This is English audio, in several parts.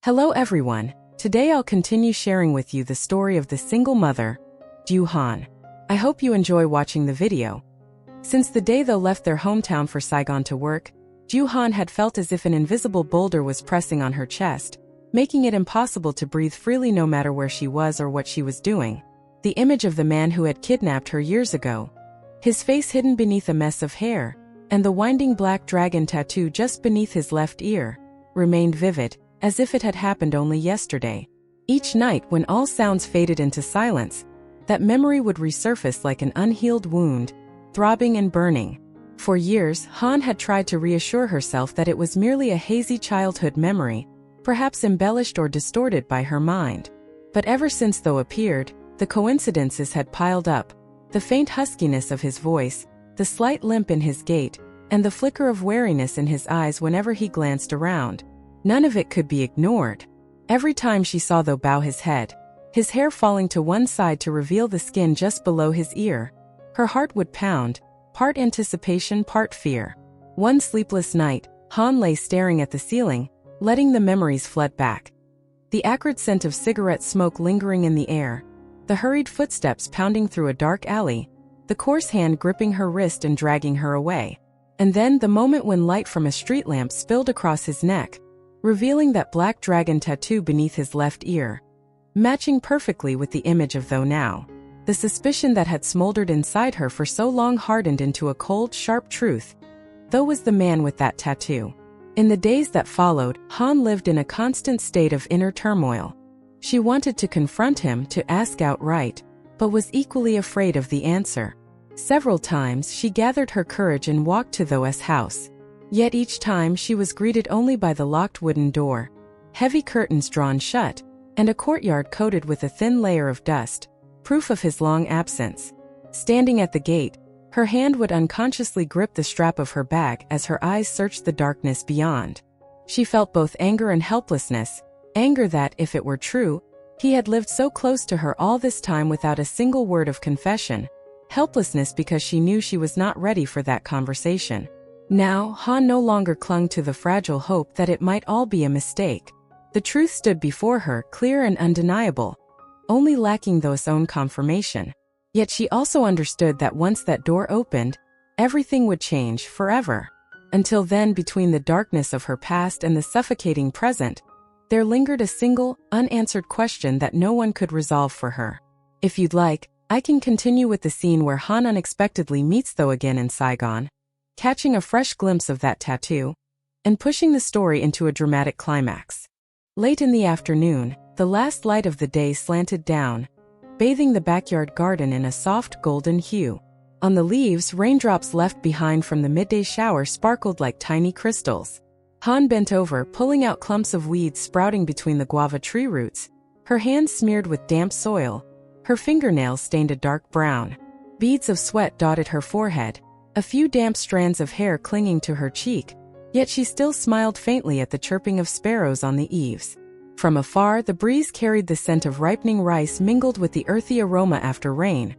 Hello everyone, today I'll continue sharing with you the story of the single mother, Diệu Hân. I hope you enjoy watching the video. Since the day they left their hometown for Saigon to work, Diệu Hân had felt as if an invisible boulder was pressing on her chest, making it impossible to breathe freely no matter where she was or what she was doing. The image of the man who had kidnapped her years ago, his face hidden beneath a mess of hair, and the winding black dragon tattoo just beneath his left ear, remained vivid, as if it had happened only yesterday. Each night when all sounds faded into silence, that memory would resurface like an unhealed wound, throbbing and burning. For years, Han had tried to reassure herself that it was merely a hazy childhood memory, perhaps embellished or distorted by her mind. But ever since Tho appeared, the coincidences had piled up. The faint huskiness of his voice, the slight limp in his gait, and the flicker of wariness in his eyes whenever he glanced around. None of it could be ignored. Every time she saw Tho bow his head, his hair falling to one side to reveal the skin just below his ear, her heart would pound, part anticipation, part fear. One sleepless night, Han lay staring at the ceiling, letting the memories flood back. The acrid scent of cigarette smoke lingering in the air, the hurried footsteps pounding through a dark alley, the coarse hand gripping her wrist and dragging her away. And then the moment when light from a street lamp spilled across his neck, revealing that black dragon tattoo beneath his left ear, matching perfectly with the image of Tho now. The suspicion that had smoldered inside her for so long hardened into a cold, sharp truth. Tho was the man with that tattoo. In the days that followed, Han lived in a constant state of inner turmoil. She wanted to confront him, to ask outright, but was equally afraid of the answer. Several times she gathered her courage and walked to Tho's house. Yet each time she was greeted only by the locked wooden door, heavy curtains drawn shut, and a courtyard coated with a thin layer of dust, proof of his long absence. Standing at the gate, her hand would unconsciously grip the strap of her bag as her eyes searched the darkness beyond. She felt both anger and helplessness, anger that, if it were true, he had lived so close to her all this time without a single word of confession, helplessness because she knew she was not ready for that conversation. Now, Han no longer clung to the fragile hope that it might all be a mistake. The truth stood before her, clear and undeniable, only lacking Tho's own confirmation. Yet she also understood that once that door opened, everything would change forever. Until then, between the darkness of her past and the suffocating present, there lingered a single, unanswered question that no one could resolve for her. If you'd like, I can continue with the scene where Han unexpectedly meets Tho again in Saigon, catching a fresh glimpse of that tattoo, and pushing the story into a dramatic climax. Late in the afternoon, the last light of the day slanted down, bathing the backyard garden in a soft golden hue. On the leaves, raindrops left behind from the midday shower sparkled like tiny crystals. Han bent over, pulling out clumps of weeds sprouting between the guava tree roots, her hands smeared with damp soil, her fingernails stained a dark brown. Beads of sweat dotted her forehead, a few damp strands of hair clinging to her cheek, yet she still smiled faintly at the chirping of sparrows on the eaves. From afar, the breeze carried the scent of ripening rice mingled with the earthy aroma after rain,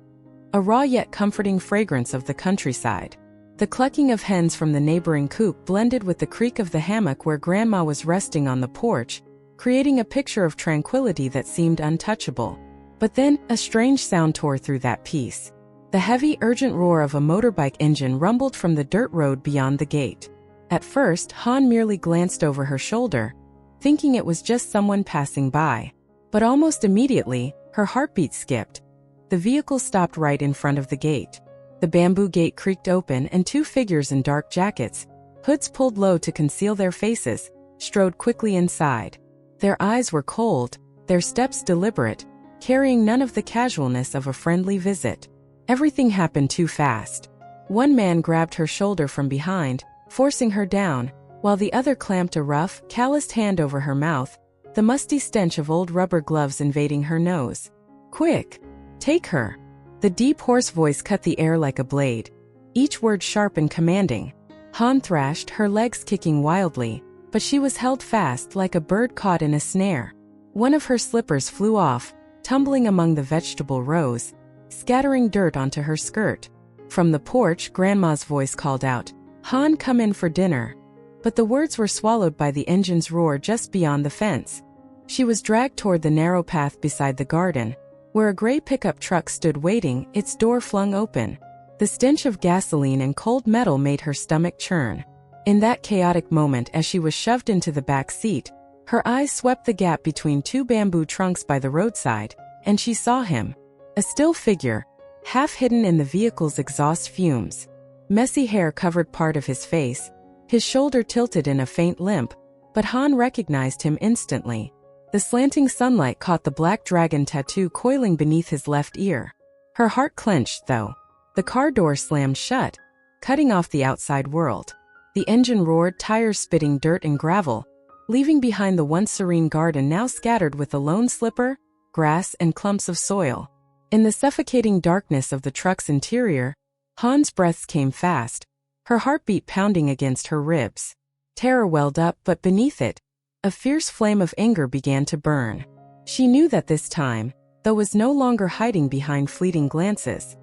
a raw yet comforting fragrance of the countryside. The clucking of hens from the neighboring coop blended with the creak of the hammock where Grandma was resting on the porch, creating a picture of tranquility that seemed untouchable. But then, a strange sound tore through that peace. The heavy, urgent roar of a motorbike engine rumbled from the dirt road beyond the gate. At first, Han merely glanced over her shoulder, thinking it was just someone passing by. But almost immediately, her heartbeat skipped. The vehicle stopped right in front of the gate. The bamboo gate creaked open and two figures in dark jackets, hoods pulled low to conceal their faces, strode quickly inside. Their eyes were cold, their steps deliberate, carrying none of the casualness of a friendly visit. Everything happened too fast. One man grabbed her shoulder from behind, forcing her down, while the other clamped a rough, calloused hand over her mouth, the musty stench of old rubber gloves invading her nose. "Quick! Take her!" The deep, hoarse voice cut the air like a blade, each word sharp and commanding. Han thrashed, her legs kicking wildly, but she was held fast like a bird caught in a snare. One of her slippers flew off, tumbling among the vegetable rows, scattering dirt onto her skirt. From the porch, Grandma's voice called out, "Han, come in for dinner." But the words were swallowed by the engine's roar just beyond the fence. She was dragged toward the narrow path beside the garden, where a gray pickup truck stood waiting, its door flung open. The stench of gasoline and cold metal made her stomach churn. In that chaotic moment, as she was shoved into the back seat, her eyes swept the gap between two bamboo trunks by the roadside, and she saw him. A still figure, half hidden in the vehicle's exhaust fumes. Messy hair covered part of his face, his shoulder tilted in a faint limp, but Han recognized him instantly. The slanting sunlight caught the black dragon tattoo coiling beneath his left ear. Her heart clenched, though. The car door slammed shut, cutting off the outside world. The engine roared, tires spitting dirt and gravel, leaving behind the once serene garden now scattered with a lone slipper, grass, and clumps of soil. In the suffocating darkness of the truck's interior, Han's breaths came fast, her heartbeat pounding against her ribs. Terror welled up, but beneath it, a fierce flame of anger began to burn. She knew that this time, though, was no longer hiding behind fleeting glances.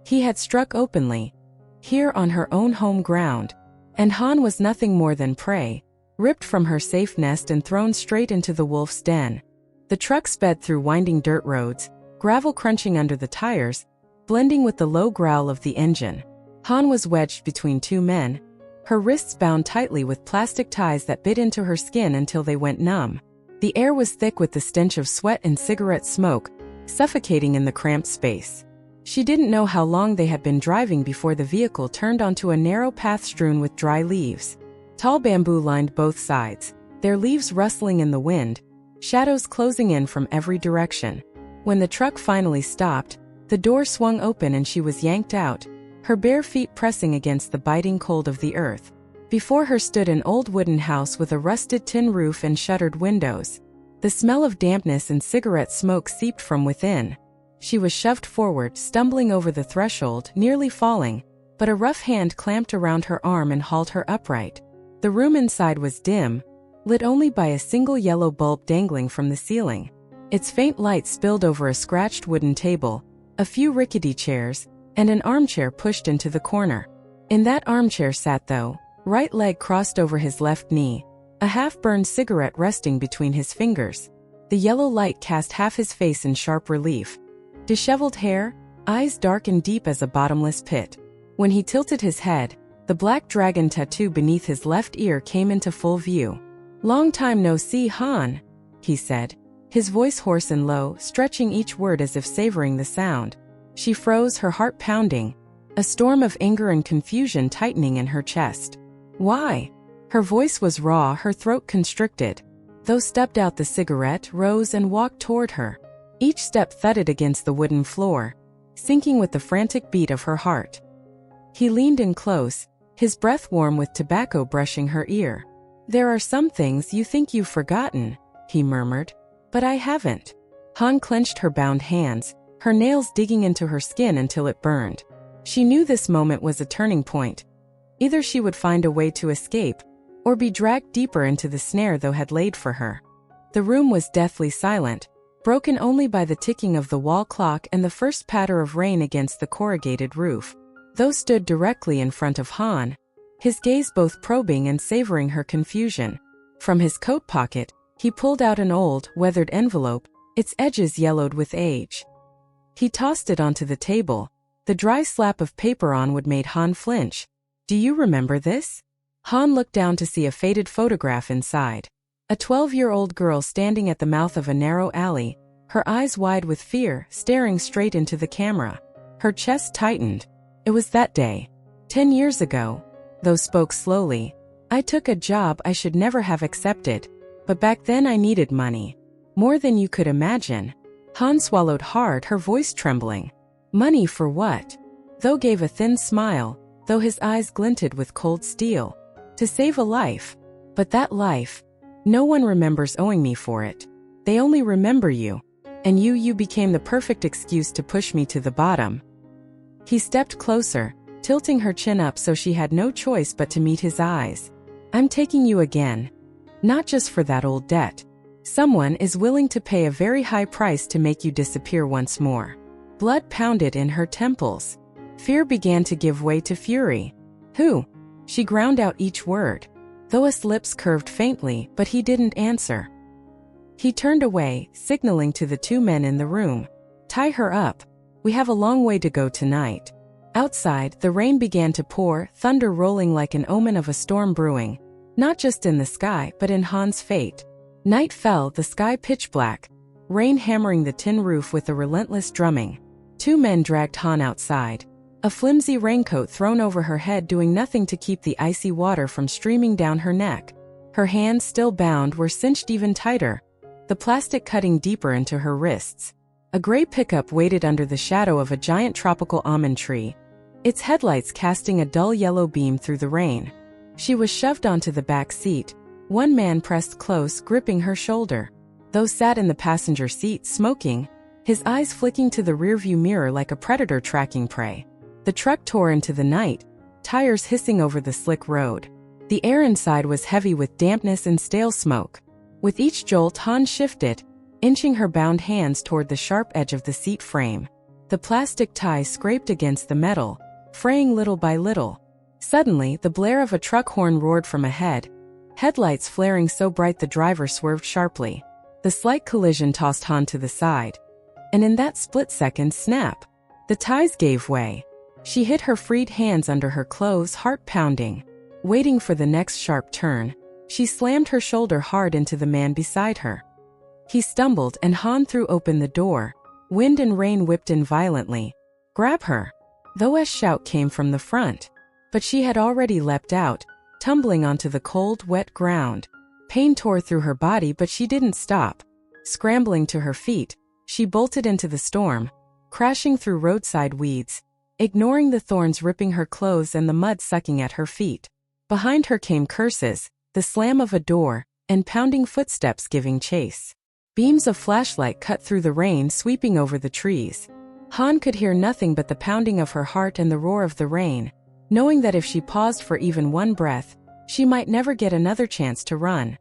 He had struck openly, here on her own home ground, and Han was nothing more than prey, ripped from her safe nest and thrown straight into the wolf's den. The truck sped through winding dirt roads, gravel crunching under the tires, blending with the low growl of the engine. Han was wedged between two men, her wrists bound tightly with plastic ties that bit into her skin until they went numb. The air was thick with the stench of sweat and cigarette smoke, suffocating in the cramped space. She didn't know how long they had been driving before the vehicle turned onto a narrow path strewn with dry leaves. Tall bamboo lined both sides, their leaves rustling in the wind, shadows closing in from every direction. When the truck finally stopped, the door swung open and she was yanked out, her bare feet pressing against the biting cold of the earth. Before her stood an old wooden house with a rusted tin roof and shuttered windows. The smell of dampness and cigarette smoke seeped from within. She was shoved forward, stumbling over the threshold, nearly falling, but a rough hand clamped around her arm and hauled her upright. The room inside was dim, lit only by a single yellow bulb dangling from the ceiling. Its faint light spilled over a scratched wooden table, a few rickety chairs, and an armchair pushed into the corner. In that armchair sat, though, right leg crossed over his left knee, a half-burned cigarette resting between his fingers. The yellow light cast half his face in sharp relief. Disheveled hair, eyes dark and deep as a bottomless pit. When he tilted his head, the black dragon tattoo beneath his left ear came into full view. "Long time no see, Han," he said, his voice hoarse and low, stretching each word as if savoring the sound. She froze, her heart pounding, a storm of anger and confusion tightening in her chest. "Why?" Her voice was raw, her throat constricted. Though stubbed out the cigarette, rose and walked toward her. Each step thudded against the wooden floor, sinking with the frantic beat of her heart. He leaned in close, his breath warm with tobacco brushing her ear. "There are some things you think you've forgotten," he murmured. "But I haven't." Han clenched her bound hands, her nails digging into her skin until it burned. She knew this moment was a turning point. Either she would find a way to escape, or be dragged deeper into the snare Tho had laid for her. The room was deathly silent, broken only by the ticking of the wall clock and the first patter of rain against the corrugated roof. Tho stood directly in front of Han, his gaze both probing and savoring her confusion. From his coat pocket, he pulled out an old, weathered envelope, its edges yellowed with age. He tossed it onto the table. The dry slap of paper on wood made Han flinch. "Do you remember this?" Han looked down to see a faded photograph inside. A 12-year-old girl standing at the mouth of a narrow alley, her eyes wide with fear, staring straight into the camera. Her chest tightened. It was that day. 10 years ago. Tho spoke slowly. "I took a job I should never have accepted. But back then I needed money. More than you could imagine." Han swallowed hard, her voice trembling. "Money for what?" Tho gave a thin smile, though his eyes glinted with cold steel. "To save a life. But that life, no one remembers owing me for it. They only remember you. And you became the perfect excuse to push me to the bottom." He stepped closer, tilting her chin up so she had no choice but to meet his eyes. "I'm taking you again. Not just for that old debt. Someone is willing to pay a very high price to make you disappear once more." Blood pounded in her temples. Fear began to give way to fury. "Who?" She ground out each word. Tho's lips curved faintly, but he didn't answer. He turned away, signaling to the two men in the room. "Tie her up. We have a long way to go tonight." Outside, the rain began to pour, thunder rolling like an omen of a storm brewing, not just in the sky but in Han's fate. Night fell, the sky pitch black, rain hammering the tin roof with a relentless drumming. Two men dragged Han outside, a flimsy raincoat thrown over her head doing nothing to keep the icy water from streaming down her neck. Her hands, still bound, were cinched even tighter, the plastic cutting deeper into her wrists. A gray pickup waited under the shadow of a giant tropical almond tree, its headlights casting a dull yellow beam through the rain. She was shoved onto the back seat, one man pressed close, gripping her shoulder. Those sat in the passenger seat, smoking, his eyes flicking to the rearview mirror like a predator tracking prey. The truck tore into the night, tires hissing over the slick road. The air inside was heavy with dampness and stale smoke. With each jolt, Han shifted, inching her bound hands toward the sharp edge of the seat frame. The plastic tie scraped against the metal, fraying little by little. Suddenly, the blare of a truck horn roared from ahead, headlights flaring so bright the driver swerved sharply. The slight collision tossed Han to the side, and in that split second, snap! The ties gave way. She hid her freed hands under her clothes, heart pounding. Waiting for the next sharp turn, she slammed her shoulder hard into the man beside her. He stumbled and Han threw open the door. Wind and rain whipped in violently. "Grab her!" Though shout came from the front, but she had already leapt out, tumbling onto the cold, wet ground. Pain tore through her body, but she didn't stop. Scrambling to her feet, she bolted into the storm, crashing through roadside weeds, ignoring the thorns ripping her clothes and the mud sucking at her feet. Behind her came curses, the slam of a door, and pounding footsteps giving chase. Beams of flashlight cut through the rain, sweeping over the trees. Han could hear nothing but the pounding of her heart and the roar of the rain, knowing that if she paused for even one breath, she might never get another chance to run.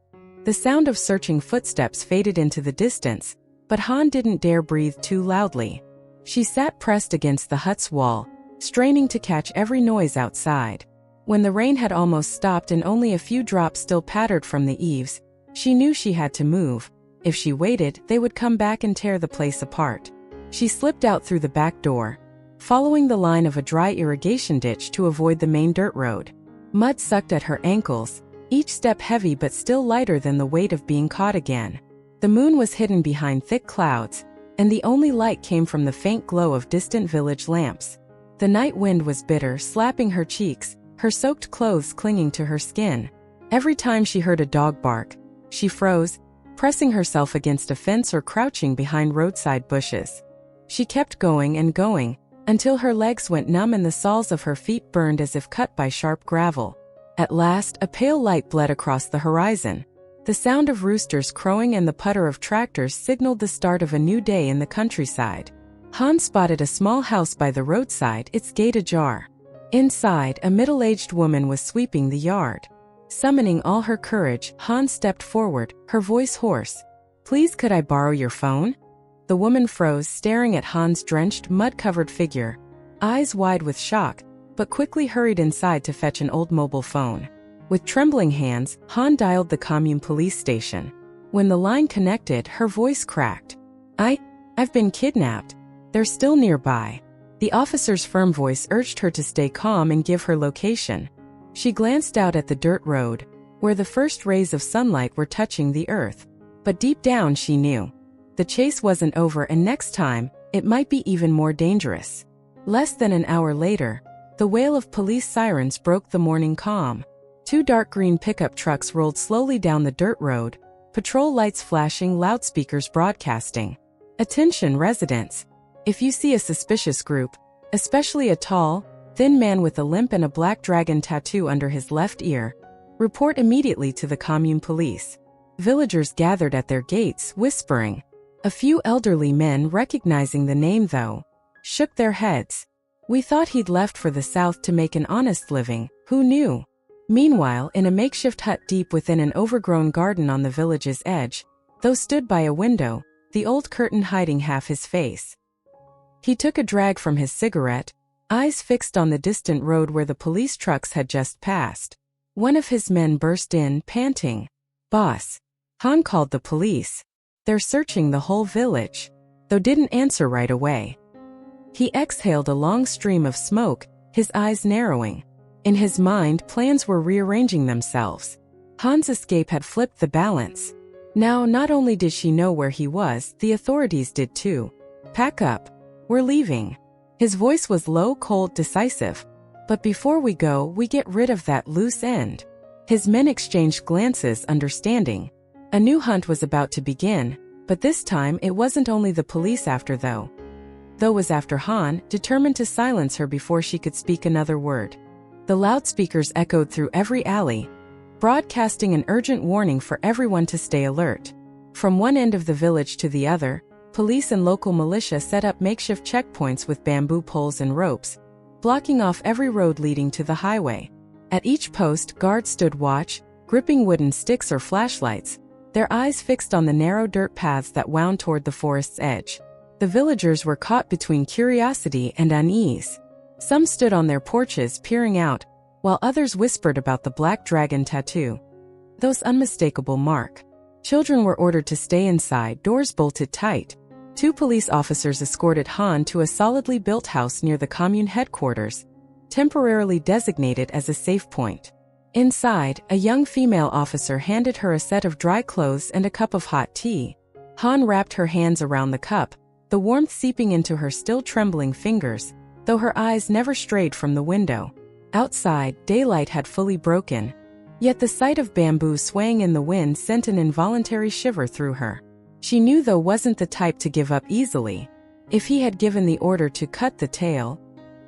The sound of searching footsteps faded into the distance, but Han didn't dare breathe too loudly. She sat pressed against the hut's wall, straining to catch every noise outside. When the rain had almost stopped and only a few drops still pattered from the eaves, she knew she had to move. If she waited, they would come back and tear the place apart. She slipped out through the back door, following the line of a dry irrigation ditch to avoid the main dirt road. Mud sucked at her ankles, each step heavy but still lighter than the weight of being caught again. The moon was hidden behind thick clouds, and the only light came from the faint glow of distant village lamps. The night wind was bitter, slapping her cheeks, her soaked clothes clinging to her skin. Every time she heard a dog bark, she froze, pressing herself against a fence or crouching behind roadside bushes. She kept going and going, until her legs went numb and the soles of her feet burned as if cut by sharp gravel. At last, a pale light bled across the horizon. The sound of roosters crowing and the putter of tractors signaled the start of a new day in the countryside. Han spotted a small house by the roadside, its gate ajar. Inside, a middle-aged woman was sweeping the yard. Summoning all her courage, Han stepped forward, her voice hoarse. "Please, could I borrow your phone?" The woman froze, staring at Han's drenched, mud-covered figure, eyes wide with shock, but quickly hurried inside to fetch an old mobile phone. With trembling hands, Han dialed the commune police station. When the line connected, her voice cracked. I've been kidnapped. They're still nearby." The officer's firm voice urged her to stay calm and give her location. She glanced out at the dirt road, where the first rays of sunlight were touching the earth. But deep down she knew the chase wasn't over, and next time, it might be even more dangerous. Less than an hour later, the wail of police sirens broke the morning calm. Two dark green pickup trucks rolled slowly down the dirt road, patrol lights flashing, loudspeakers broadcasting. "Attention residents. If you see a suspicious group, especially a tall, thin man with a limp and a black dragon tattoo under his left ear, report immediately to the commune police." Villagers gathered at their gates, whispering. A few elderly men, recognizing the name though, shook their heads. "We thought he'd left for the south to make an honest living, who knew?" Meanwhile, in a makeshift hut deep within an overgrown garden on the village's edge, though stood by a window, the old curtain hiding half his face. He took a drag from his cigarette, eyes fixed on the distant road where the police trucks had just passed. One of his men burst in, panting. "Boss." Han called the police. They're searching the whole village. Though didn't answer right away. He exhaled a long stream of smoke, his eyes narrowing. In his mind, plans were rearranging themselves. Han's escape had flipped the balance. Now, not only did she know where he was, the authorities did too. Pack up. We're leaving. His voice was low, cold, decisive. But before we go, we get rid of that loose end. His men exchanged glances, understanding. A new hunt was about to begin, but this time it wasn't only the police after though. Though was after Han, determined to silence her before she could speak another word. The loudspeakers echoed through every alley, broadcasting an urgent warning for everyone to stay alert. From one end of the village to the other, police and local militia set up makeshift checkpoints with bamboo poles and ropes, blocking off every road leading to the highway. At each post, guards stood watch, gripping wooden sticks or flashlights, their eyes fixed on the narrow dirt paths that wound toward the forest's edge. The villagers were caught between curiosity and unease. Some stood on their porches peering out, while others whispered about the black dragon tattoo. Those unmistakable mark. Children were ordered to stay inside, doors bolted tight. 2 police officers escorted Han to a solidly built house near the commune headquarters, temporarily designated as a safe point. Inside, a young female officer handed her a set of dry clothes and a cup of hot tea. Han wrapped her hands around the cup, the warmth seeping into her still trembling fingers, though her eyes never strayed from the window. Outside, daylight had fully broken, yet the sight of bamboo swaying in the wind sent an involuntary shiver through her. She knew though wasn't the type to give up easily. If he had given the order to cut the tail,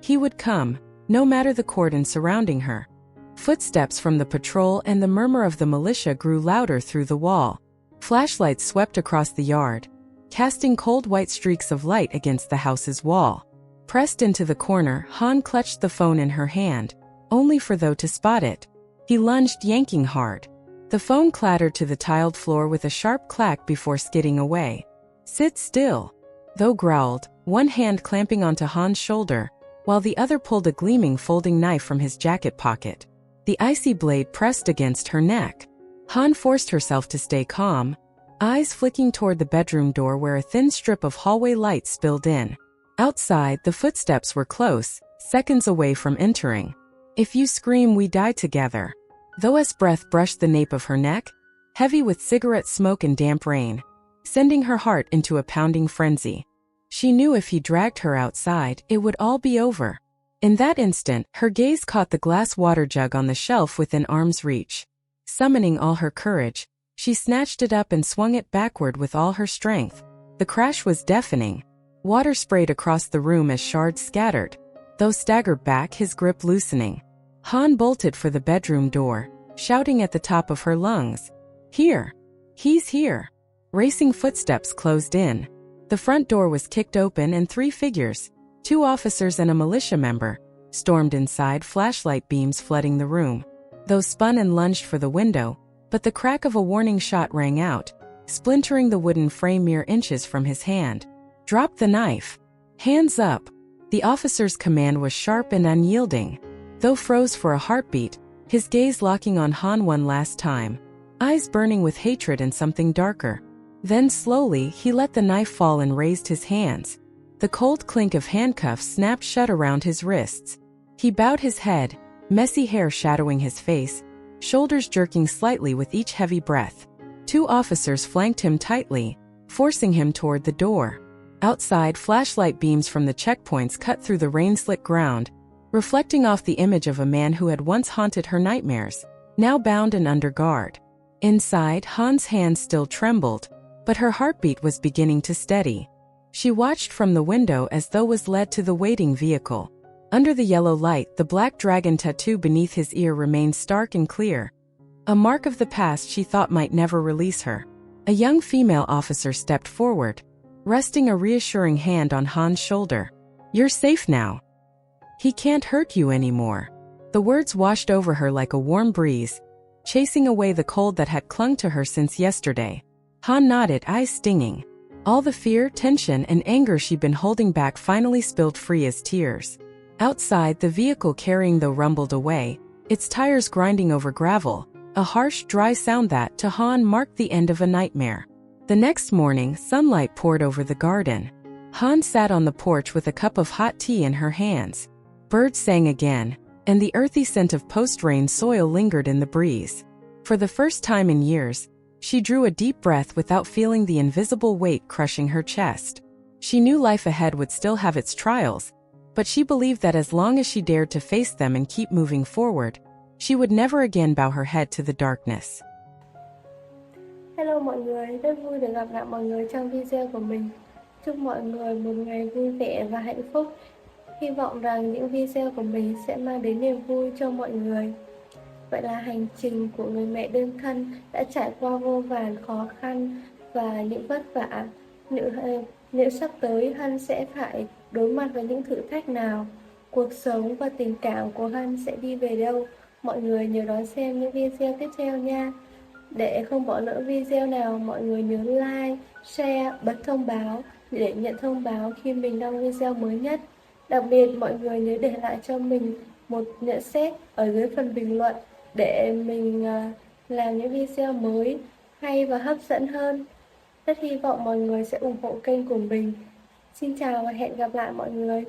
he would come, no matter the cordon surrounding her. Footsteps from the patrol and the murmur of the militia grew louder through the wall. Flashlights swept across the yard, casting cold white streaks of light against the house's wall. Pressed into the corner, Han clutched the phone in her hand, only for Tho to spot it. He lunged, yanking hard. The phone clattered to the tiled floor with a sharp clack before skidding away. "Sit still," Tho growled, one hand clamping onto Han's shoulder, while the other pulled a gleaming folding knife from his jacket pocket. The icy blade pressed against her neck. Han forced herself to stay calm, eyes flicking toward the bedroom door where a thin strip of hallway light spilled in. Outside, the footsteps were close, seconds away from entering. "If you scream, we die together." Tho's breath brushed the nape of her neck, heavy with cigarette smoke and damp rain, sending her heart into a pounding frenzy. She knew if he dragged her outside, it would all be over. In that instant, her gaze caught the glass water jug on the shelf within arm's reach. Summoning all her courage, she snatched it up and swung it backward with all her strength. The crash was deafening. Water sprayed across the room as shards scattered. Tho staggered back, his grip loosening. Han bolted for the bedroom door, shouting at the top of her lungs. "Here! He's here!" Racing footsteps closed in. The front door was kicked open and 3 figures, 2 officers and a militia member, stormed inside, flashlight beams flooding the room. Tho spun and lunged for the window, but the crack of a warning shot rang out, splintering the wooden frame mere inches from his hand. "Drop the knife. Hands up." The officer's command was sharp and unyielding. Tho froze for a heartbeat, his gaze locking on Han one last time, eyes burning with hatred and something darker. Then slowly, he let the knife fall and raised his hands. The cold clink of handcuffs snapped shut around his wrists. He bowed his head, messy hair shadowing his face, shoulders jerking slightly with each heavy breath. 2 officers flanked him tightly, forcing him toward the door. Outside, flashlight beams from the checkpoints cut through the rain-slick ground, reflecting off the image of a man who had once haunted her nightmares, now bound and under guard. Inside, Han's hands still trembled, but her heartbeat was beginning to steady. She watched from the window as Tho was led to the waiting vehicle. Under the yellow light, the black dragon tattoo beneath his ear remained stark and clear, a mark of the past she thought might never release her. A young female officer stepped forward, resting a reassuring hand on Han's shoulder. "You're safe now. He can't hurt you anymore." The words washed over her like a warm breeze, chasing away the cold that had clung to her since yesterday. Han nodded, eyes stinging. All the fear, tension, and anger she'd been holding back finally spilled free as tears. Outside, the vehicle carrying Tho rumbled away, its tires grinding over gravel, a harsh, dry sound that, to Han, marked the end of a nightmare. The next morning, sunlight poured over the garden. Han sat on the porch with a cup of hot tea in her hands. Birds sang again, and the earthy scent of post-rain soil lingered in the breeze. For the first time in years, she drew a deep breath without feeling the invisible weight crushing her chest. She knew life ahead would still have its trials, but she believed that as long as she dared to face them and keep moving forward, she would never again bow her head to the darkness. Hello mọi người, rất vui được gặp lại mọi người trong video của mình. Chúc mọi người một ngày vui vẻ và hạnh phúc. Hy vọng rằng những video của mình sẽ mang đến niềm vui cho mọi người. Vậy là hành trình của người mẹ đơn thân đã trải qua vô vàn khó khăn và những vất vả. Liệu sắp tới Hân sẽ phải đối mặt với những thử thách nào? Cuộc sống và tình cảm của Hân sẽ đi về đâu? Mọi người nhớ đón xem những video tiếp theo nha. Để không bỏ lỡ video nào, mọi người nhớ like, share, bật thông báo để nhận thông báo khi mình đăng video mới nhất. Đặc biệt mọi người nhớ để lại cho mình một nhận xét ở dưới phần bình luận để mình làm những video mới hay và hấp dẫn hơn. Rất hy vọng mọi người sẽ ủng hộ kênh của mình. Xin chào và hẹn gặp lại mọi người.